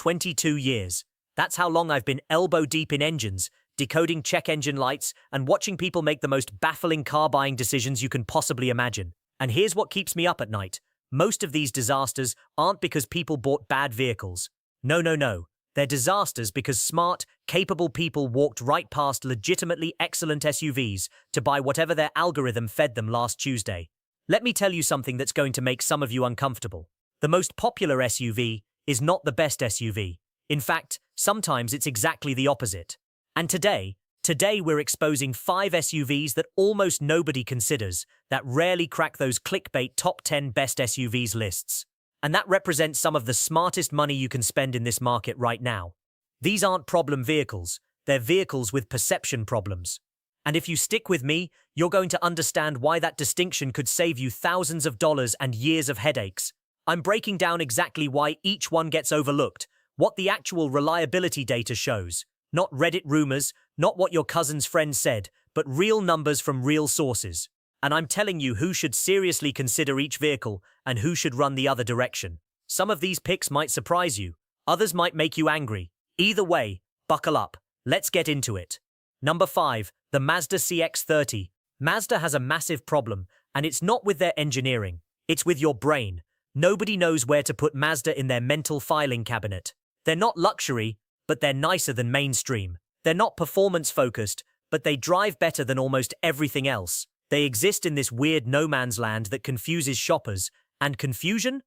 22 years. That's how long I've been elbow deep in engines, decoding check engine lights, and watching people make the most baffling car buying decisions you can possibly imagine. And here's what keeps me up at night. Most of these disasters aren't because people bought bad vehicles. No, no, no. They're disasters because smart, capable people walked right past legitimately excellent SUVs to buy whatever their algorithm fed them last Tuesday. Let me tell you something that's going to make some of you uncomfortable. The most popular SUV is not the best SUV. In fact, sometimes it's exactly the opposite. And today we're exposing 5 SUVs that almost nobody considers, that rarely crack those clickbait top 10 best SUVs lists. And that represents some of the smartest money you can spend in this market right now. These aren't problem vehicles, they're vehicles with perception problems. And if you stick with me, you're going to understand why that distinction could save you thousands of dollars and years of headaches. I'm breaking down exactly why each one gets overlooked, what the actual reliability data shows. Not Reddit rumors, not what your cousin's friend said, but real numbers from real sources. And I'm telling you who should seriously consider each vehicle and who should run the other direction. Some of these picks might surprise you. Others might make you angry. Either way, buckle up. Let's get into it. Number 5, the Mazda CX-30. Mazda has a massive problem, and it's not with their engineering. It's with your brain. Nobody knows where to put Mazda in their mental filing cabinet. They're not luxury, but they're nicer than mainstream. They're not performance-focused, but they drive better than almost everything else. They exist in this weird no-man's land that confuses shoppers, and confusion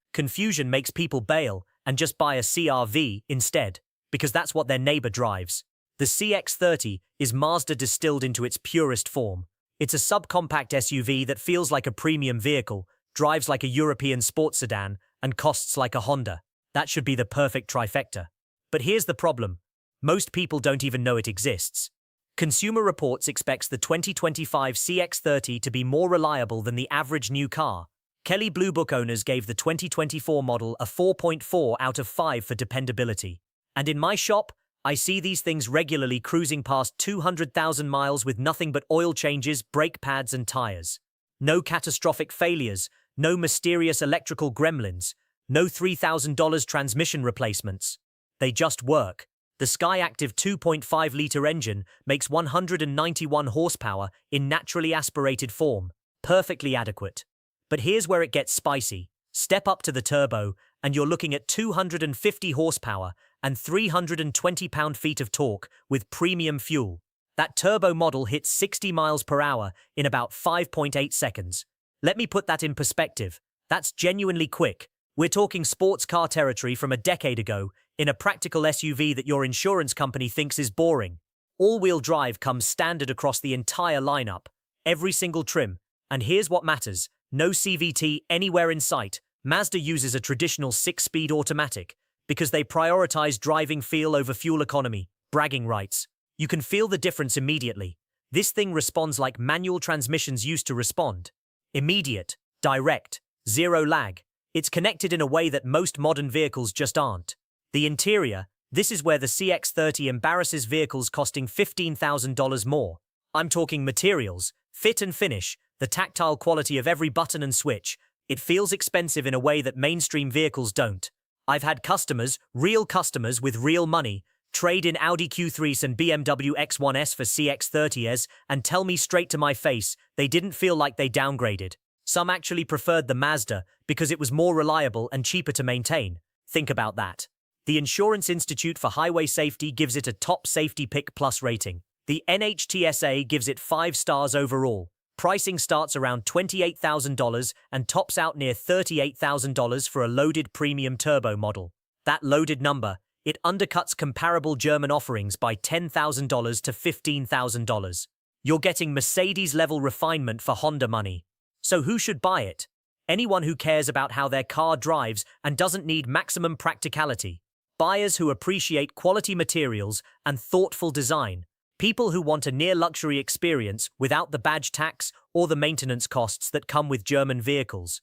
makes people bail and just buy a CR-V instead, because that's what their neighbor drives. The CX-30 is Mazda distilled into its purest form. It's a subcompact SUV that feels like a premium vehicle, drives like a European sports sedan, and costs like a Honda. That should be the perfect trifecta. But here's the problem. Most people don't even know it exists. Consumer Reports expects the 2025 CX-30 to be more reliable than the average new car. Kelley Blue Book owners gave the 2024 model a 4.4 out of 5 for dependability. And in my shop, I see these things regularly cruising past 200,000 miles with nothing but oil changes, brake pads, and tires. No catastrophic failures, no mysterious electrical gremlins, no $3,000 transmission replacements. They just work. The Skyactiv 2.5-litre engine makes 191 horsepower in naturally aspirated form, perfectly adequate. But here's where it gets spicy. Step up to the turbo, and you're looking at 250 horsepower and 320 pound-feet of torque with premium fuel. That turbo model hits 60 miles per hour in about 5.8 seconds. Let me put that in perspective. That's genuinely quick. We're talking sports car territory from a decade ago, in a practical SUV that your insurance company thinks is boring. All-wheel drive comes standard across the entire lineup, every single trim. And here's what matters. No CVT anywhere in sight. Mazda uses a traditional 6-speed automatic because they prioritize driving feel over fuel economy. Bragging rights. You can feel the difference immediately. This thing responds like manual transmissions used to respond. Immediate, direct, zero lag. It's connected in a way that most modern vehicles just aren't. The interior, this is where the CX-30 embarrasses vehicles costing $15,000 more. I'm talking materials, fit and finish, the tactile quality of every button and switch. It feels expensive in a way that mainstream vehicles don't. I've had customers, real customers with real money, trade in Audi Q3s and BMW X1S for CX-30s and tell me straight to my face they didn't feel like they downgraded. Some actually preferred the Mazda because it was more reliable and cheaper to maintain. Think about that. The Insurance Institute for Highway Safety gives it a top Safety Pick Plus rating. The NHTSA gives it 5 stars overall. Pricing starts around $28,000 and tops out near $38,000 for a loaded premium turbo model. That loaded number, it undercuts comparable German offerings by $10,000 to $15,000. You're getting Mercedes-level refinement for Honda money. So who should buy it? Anyone who cares about how their car drives and doesn't need maximum practicality. Buyers who appreciate quality materials and thoughtful design. People who want a near-luxury experience without the badge tax or the maintenance costs that come with German vehicles.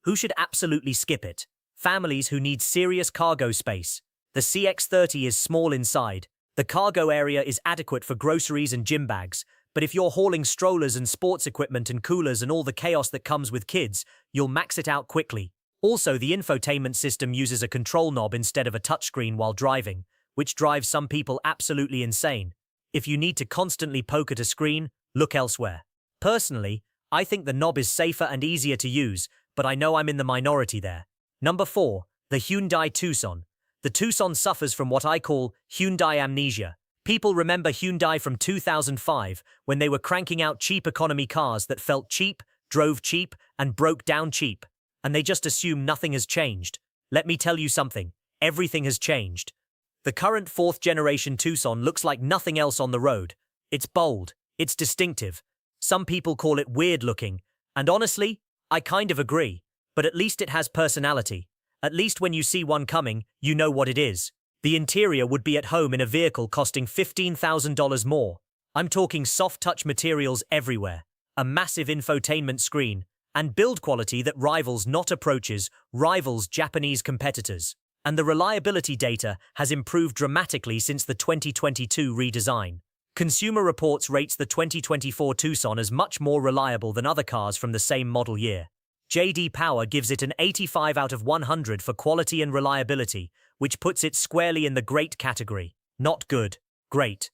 Who should absolutely skip it? Families who need serious cargo space. The CX-30 is small inside. The cargo area is adequate for groceries and gym bags, but if you're hauling strollers and sports equipment and coolers and all the chaos that comes with kids, you'll max it out quickly. Also, the infotainment system uses a control knob instead of a touchscreen while driving, which drives some people absolutely insane. If you need to constantly poke at a screen, look elsewhere. Personally, I think the knob is safer and easier to use, but I know I'm in the minority there. Number 4. The Hyundai Tucson. The Tucson suffers from what I call Hyundai amnesia. People remember Hyundai from 2005 when they were cranking out cheap economy cars that felt cheap, drove cheap, and broke down cheap. And they just assume nothing has changed. Let me tell you something. Everything has changed. The current 4th generation Tucson looks like nothing else on the road. It's bold. It's distinctive. Some people call it weird looking. And honestly, I kind of agree. But at least it has personality. At least when you see one coming, you know what it is. The interior would be at home in a vehicle costing $15,000 more. I'm talking soft touch materials everywhere, a massive infotainment screen, and build quality that rivals Japanese competitors. And the reliability data has improved dramatically since the 2022 redesign. Consumer Reports rates the 2024 Tucson as much more reliable than other cars from the same model year. J.D. Power gives it an 85 out of 100 for quality and reliability, which puts it squarely in the great category. Not good, great.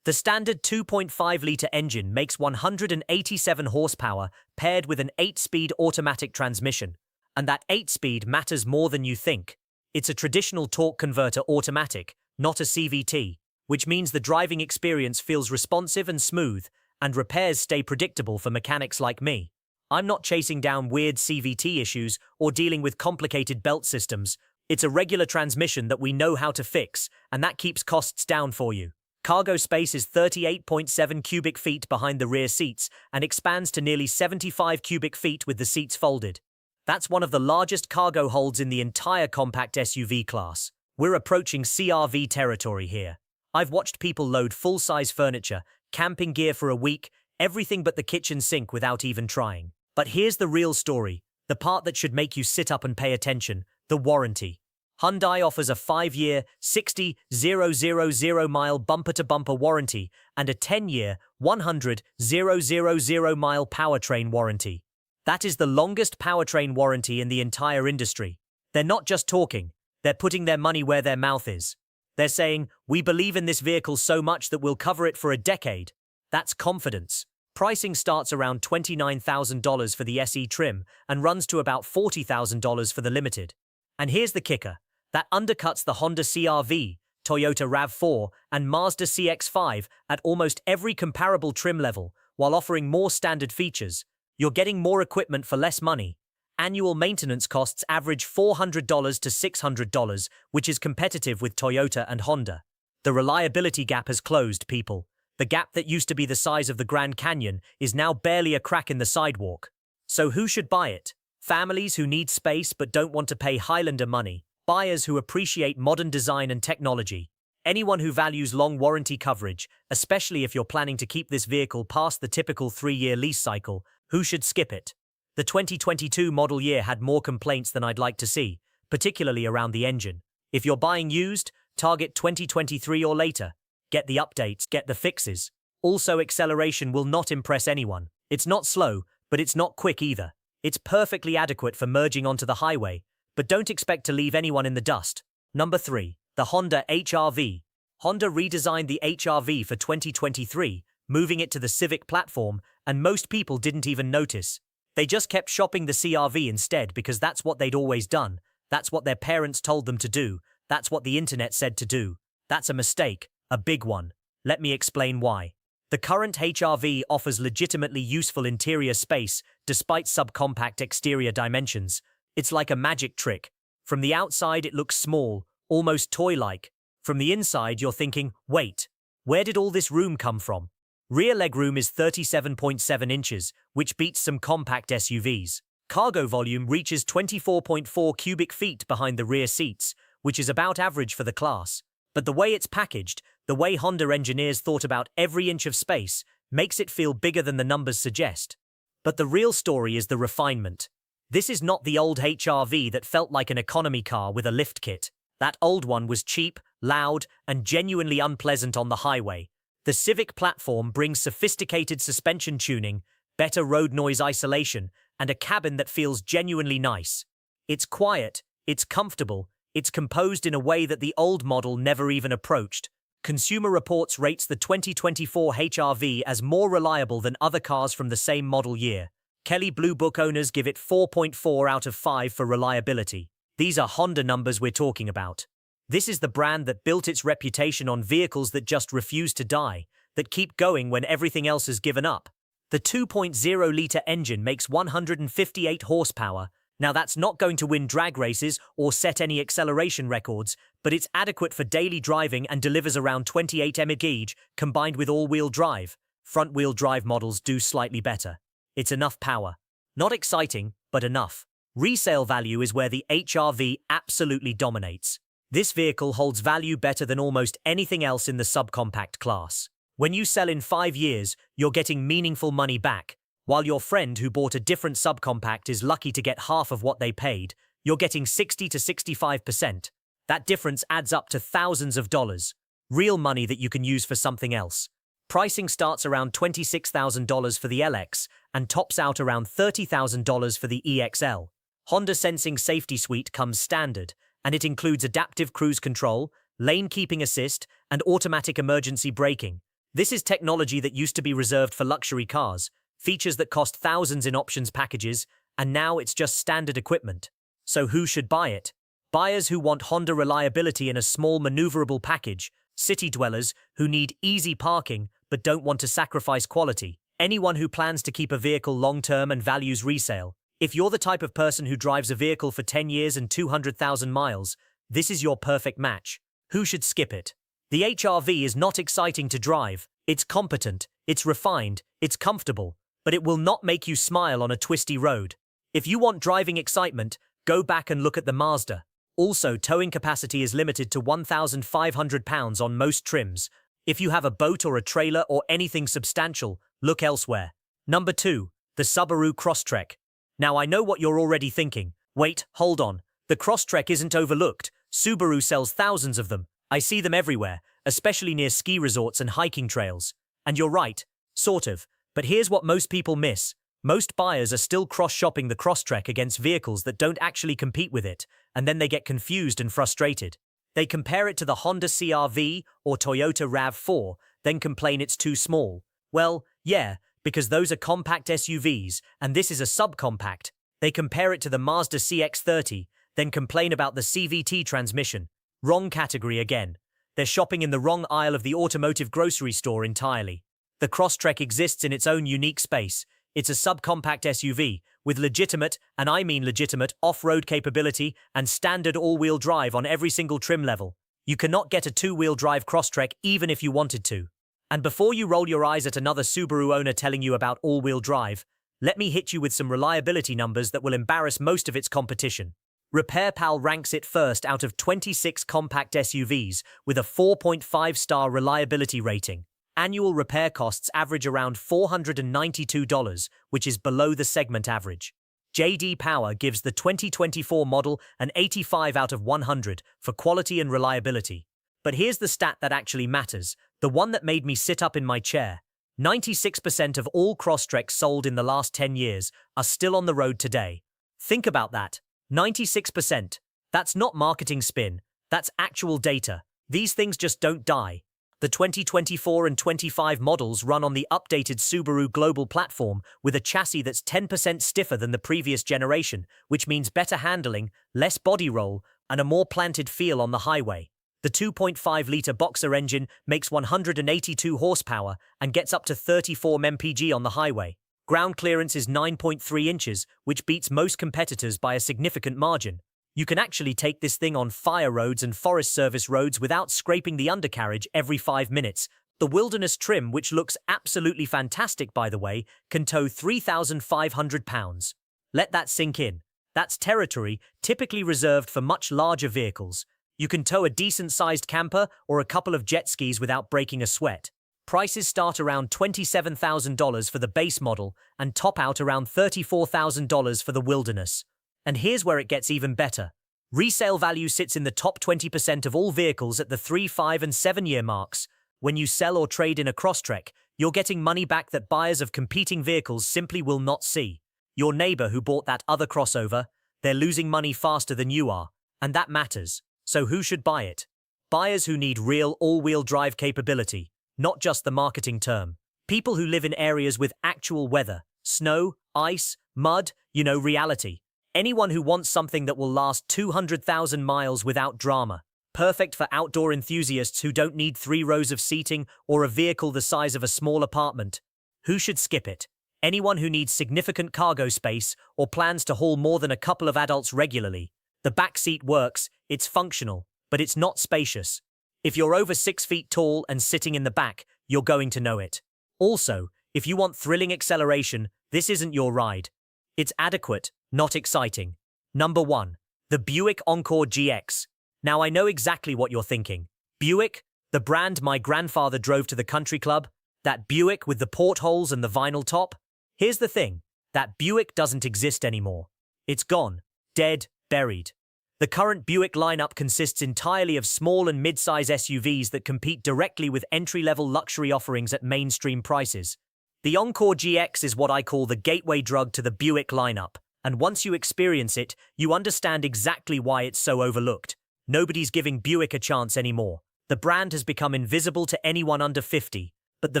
The standard 2.5-litre engine makes 187 horsepower paired with an 8-speed automatic transmission. And that 8-speed matters more than you think. It's a traditional torque converter automatic, not a CVT, which means the driving experience feels responsive and smooth, and repairs stay predictable for mechanics like me. I'm not chasing down weird CVT issues or dealing with complicated belt systems. It's a regular transmission that we know how to fix, and that keeps costs down for you. Cargo space is 38.7 cubic feet behind the rear seats and expands to nearly 75 cubic feet with the seats folded. That's one of the largest cargo holds in the entire compact SUV class. We're approaching CRV territory here. I've watched people load full-size furniture, camping gear for a week, everything but the kitchen sink without even trying. But here's the real story, the part that should make you sit up and pay attention, the warranty. Hyundai offers a 5-year, 60,000-mile bumper-to-bumper warranty and a 10-year, 100,000-mile powertrain warranty. That is the longest powertrain warranty in the entire industry. They're not just talking, they're putting their money where their mouth is. They're saying, we believe in this vehicle so much that we'll cover it for a decade. That's confidence. Pricing starts around $29,000 for the SE trim and runs to about $40,000 for the Limited. And here's the kicker. That undercuts the Honda CR-V, Toyota RAV4, and Mazda CX-5 at almost every comparable trim level, while offering more standard features. You're getting more equipment for less money. Annual maintenance costs average $400 to $600, which is competitive with Toyota and Honda. The reliability gap has closed, people. The gap that used to be the size of the Grand Canyon is now barely a crack in the sidewalk. So who should buy it? Families who need space but don't want to pay Highlander money. Buyers who appreciate modern design and technology. Anyone who values long warranty coverage, especially if you're planning to keep this vehicle past the typical 3-year lease cycle, who should skip it? The 2022 model year had more complaints than I'd like to see, particularly around the engine. If you're buying used, target 2023 or later. Get the updates, get the fixes. Also, acceleration will not impress anyone. It's not slow, but it's not quick either. It's perfectly adequate for merging onto the highway, but don't expect to leave anyone in the dust. Number 3. The Honda HR-V. Honda redesigned the HR-V for 2023, moving it to the Civic platform, and most people didn't even notice. They just kept shopping the CR-V instead because that's what they'd always done. That's what their parents told them to do. That's what the internet said to do. That's a mistake. A big one. Let me explain why. The current HR-V offers legitimately useful interior space despite subcompact exterior dimensions. It's like a magic trick. From the outside it looks small, almost toy-like. From the inside you're thinking, wait, where did all this room come from? Rear legroom is 37.7 inches, which beats some compact SUVs. Cargo volume reaches 24.4 cubic feet behind the rear seats, which is about average for the class. But the way it's packaged, the way Honda engineers thought about every inch of space, makes it feel bigger than the numbers suggest. But the real story is the refinement. This is not the old HR-V that felt like an economy car with a lift kit. That old one was cheap, loud, and genuinely unpleasant on the highway. The Civic platform brings sophisticated suspension tuning, better road noise isolation, and a cabin that feels genuinely nice. It's quiet, it's comfortable, it's composed in a way that the old model never even approached. Consumer Reports rates the 2024 HR-V as more reliable than other cars from the same model year. Kelley Blue Book owners give it 4.4 out of 5 for reliability. These are Honda numbers we're talking about. This is the brand that built its reputation on vehicles that just refuse to die, that keep going when everything else has given up. The 2.0-litre engine makes 158 horsepower. Now that's not going to win drag races or set any acceleration records, but it's adequate for daily driving and delivers around 28 mpg combined with all-wheel drive. Front-wheel drive models do slightly better. It's enough power. Not exciting, but enough. Resale value is where the HR-V absolutely dominates. This vehicle holds value better than almost anything else in the subcompact class. When you sell in 5 years, you're getting meaningful money back. While your friend who bought a different subcompact is lucky to get half of what they paid, you're getting 60 to 65%. That difference adds up to thousands of dollars. Real money that you can use for something else. Pricing starts around $26,000 for the LX and tops out around $30,000 for the EXL. Honda Sensing Safety Suite comes standard, and it includes adaptive cruise control, lane keeping assist, and automatic emergency braking. This is technology that used to be reserved for luxury cars, features that cost thousands in options packages, and now it's just standard equipment. So who should buy it? Buyers who want Honda reliability in a small maneuverable package, city dwellers who need easy parking but don't want to sacrifice quality, anyone who plans to keep a vehicle long-term and values resale. If you're the type of person who drives a vehicle for 10 years and 200,000 miles, this is your perfect match. Who should skip it? The HR-V is not exciting to drive. It's competent, it's refined, it's comfortable, but it will not make you smile on a twisty road. If you want driving excitement, go back and look at the Mazda. Also, towing capacity is limited to 1,500 pounds on most trims. If you have a boat or a trailer or anything substantial, look elsewhere. Number 2. The Subaru Crosstrek. Now I know what you're already thinking. Wait, hold on. The Crosstrek isn't overlooked. Subaru sells thousands of them. I see them everywhere, especially near ski resorts and hiking trails. And you're right, sort of. But here's what most people miss. Most buyers are still cross-shopping the Crosstrek against vehicles that don't actually compete with it, and then they get confused and frustrated. They compare it to the Honda CR-V or Toyota RAV4, then complain it's too small. Well, yeah, because those are compact SUVs, and this is a subcompact. They compare it to the Mazda CX-30, then complain about the CVT transmission. Wrong category again. They're shopping in the wrong aisle of the automotive grocery store entirely. The Crosstrek exists in its own unique space. It's a subcompact SUV with legitimate, and I mean legitimate, off-road capability and standard all-wheel drive on every single trim level. You cannot get a two-wheel drive Crosstrek even if you wanted to. And before you roll your eyes at another Subaru owner telling you about all-wheel drive, let me hit you with some reliability numbers that will embarrass most of its competition. RepairPal ranks it first out of 26 compact SUVs with a 4.5-star reliability rating. Annual repair costs average around $492, which is below the segment average. J.D. Power gives the 2024 model an 85 out of 100 for quality and reliability. But here's the stat that actually matters, the one that made me sit up in my chair. 96% of all Crosstreks sold in the last 10 years are still on the road today. Think about that. 96%. That's not marketing spin. That's actual data. These things just don't die. The 2024 and 25 models run on the updated Subaru Global platform with a chassis that's 10% stiffer than the previous generation, which means better handling, less body roll, and a more planted feel on the highway. The 2.5-litre Boxer engine makes 182 horsepower and gets up to 34 mpg on the highway. Ground clearance is 9.3 inches, which beats most competitors by a significant margin. You can actually take this thing on fire roads and Forest Service roads without scraping the undercarriage every 5 minutes. The Wilderness trim, which looks absolutely fantastic by the way, can tow 3,500 pounds. Let that sink in. That's territory typically reserved for much larger vehicles. You can tow a decent-sized camper or a couple of jet skis without breaking a sweat. Prices start around $27,000 for the base model and top out around $34,000 for the Wilderness. And here's where it gets even better. Resale value sits in the top 20% of all vehicles at the 3, 5, and 7-year marks. When you sell or trade in a Crosstrek, you're getting money back that buyers of competing vehicles simply will not see. Your neighbor who bought that other crossover, they're losing money faster than you are, and that matters. So who should buy it? Buyers who need real all-wheel drive capability, not just the marketing term. People who live in areas with actual weather, snow, ice, mud, reality. Anyone who wants something that will last 200,000 miles without drama. Perfect for outdoor enthusiasts who don't need 3 rows of seating or a vehicle the size of a small apartment. Who should skip it? Anyone who needs significant cargo space or plans to haul more than a couple of adults regularly. The back seat works, it's functional, but it's not spacious. If you're over 6 feet tall and sitting in the back, you're going to know it. Also, if you want thrilling acceleration, this isn't your ride. It's adequate, not exciting. Number 1. The Buick Encore GX. Now I know exactly what you're thinking. Buick, the brand my grandfather drove to the country club? That Buick with the portholes and the vinyl top? Here's the thing, that Buick doesn't exist anymore. It's gone, dead, buried. The current Buick lineup consists entirely of small and mid-size SUVs that compete directly with entry-level luxury offerings at mainstream prices. The Encore GX is what I call the gateway drug to the Buick lineup, and once you experience it, you understand exactly why it's so overlooked. Nobody's giving Buick a chance anymore. The brand has become invisible to anyone under 50, but the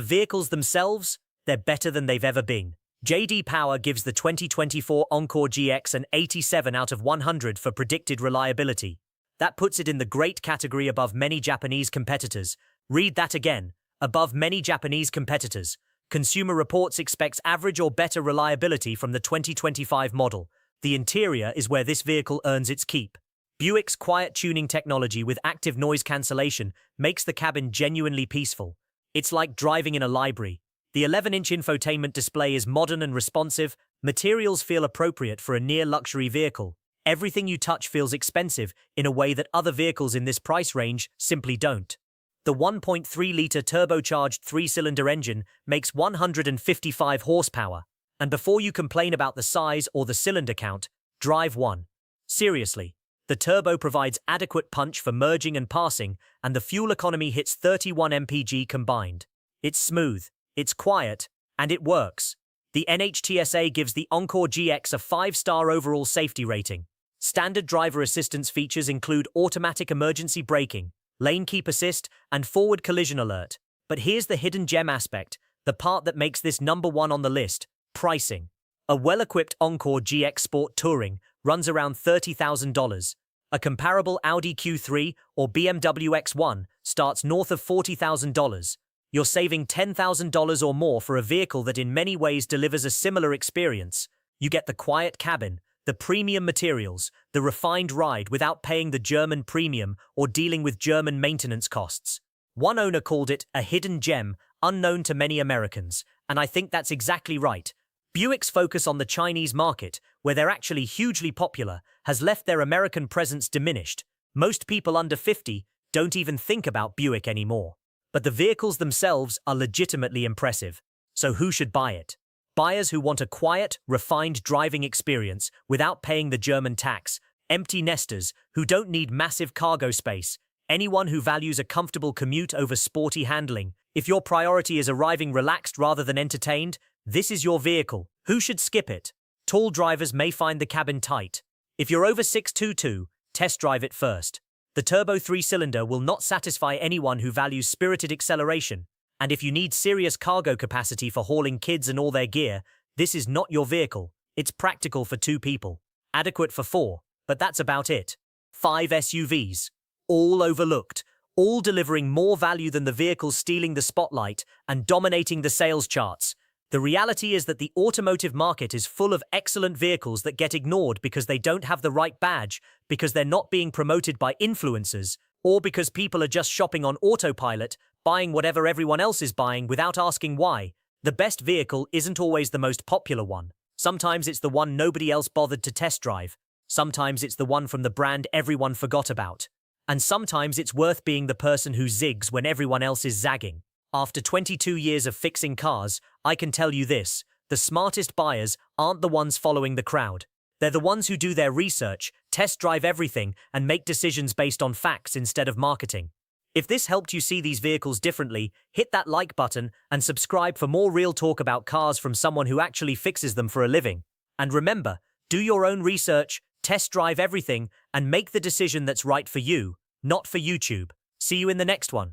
vehicles themselves, they're better than they've ever been. J.D. Power gives the 2024 Encore GX an 87 out of 100 for predicted reliability. That puts it in the great category above many Japanese competitors. Read that again. Above many Japanese competitors. Consumer Reports expects average or better reliability from the 2025 model. The interior is where this vehicle earns its keep. Buick's quiet tuning technology with active noise cancellation makes the cabin genuinely peaceful. It's like driving in a library. The 11-inch infotainment display is modern and responsive. Materials feel appropriate for a near-luxury vehicle. Everything you touch feels expensive in a way that other vehicles in this price range simply don't. The 1.3-litre turbocharged 3-cylinder engine makes 155 horsepower. And before you complain about the size or the cylinder count, drive one. Seriously, the turbo provides adequate punch for merging and passing, and the fuel economy hits 31 mpg combined. It's smooth. It's quiet, and it works. The NHTSA gives the Encore GX a 5-star overall safety rating. Standard driver assistance features include automatic emergency braking, lane keep assist, and forward collision alert. But here's the hidden gem aspect, the part that makes this number 1 on the list: pricing. A well-equipped Encore GX Sport Touring runs around $30,000. A comparable Audi Q3 or BMW X1 starts north of $40,000. You're saving $10,000 or more for a vehicle that in many ways delivers a similar experience. You get the quiet cabin, the premium materials, the refined ride without paying the German premium or dealing with German maintenance costs. One owner called it a hidden gem unknown to many Americans, and I think that's exactly right. Buick's focus on the Chinese market, where they're actually hugely popular, has left their American presence diminished. Most people under 50 don't even think about Buick anymore. But the vehicles themselves are legitimately impressive. So who should buy it? Buyers who want a quiet, refined driving experience without paying the German tax, empty nesters who don't need massive cargo space, anyone who values a comfortable commute over sporty handling. If your priority is arriving relaxed rather than entertained, this is your vehicle. Who should skip it? Tall drivers may find the cabin tight. If you're over 6'2", test drive it first. The turbo 3-cylinder will not satisfy anyone who values spirited acceleration, and if you need serious cargo capacity for hauling kids and all their gear, this is not your vehicle. It's practical for 2 people, adequate for 4, but that's about it. 5 SUVs, all overlooked, all delivering more value than the vehicles stealing the spotlight and dominating the sales charts. The reality is that the automotive market is full of excellent vehicles that get ignored because they don't have the right badge, because they're not being promoted by influencers, or because people are just shopping on autopilot, buying whatever everyone else is buying without asking why. The best vehicle isn't always the most popular one. Sometimes it's the one nobody else bothered to test drive. Sometimes it's the one from the brand everyone forgot about. And sometimes it's worth being the person who zigs when everyone else is zagging. After 22 years of fixing cars, I can tell you this: the smartest buyers aren't the ones following the crowd. They're the ones who do their research, test drive everything, and make decisions based on facts instead of marketing. If this helped you see these vehicles differently, hit that like button and subscribe for more real talk about cars from someone who actually fixes them for a living. And remember, do your own research, test drive everything and make the decision that's right for you, not for YouTube. See you in the next one.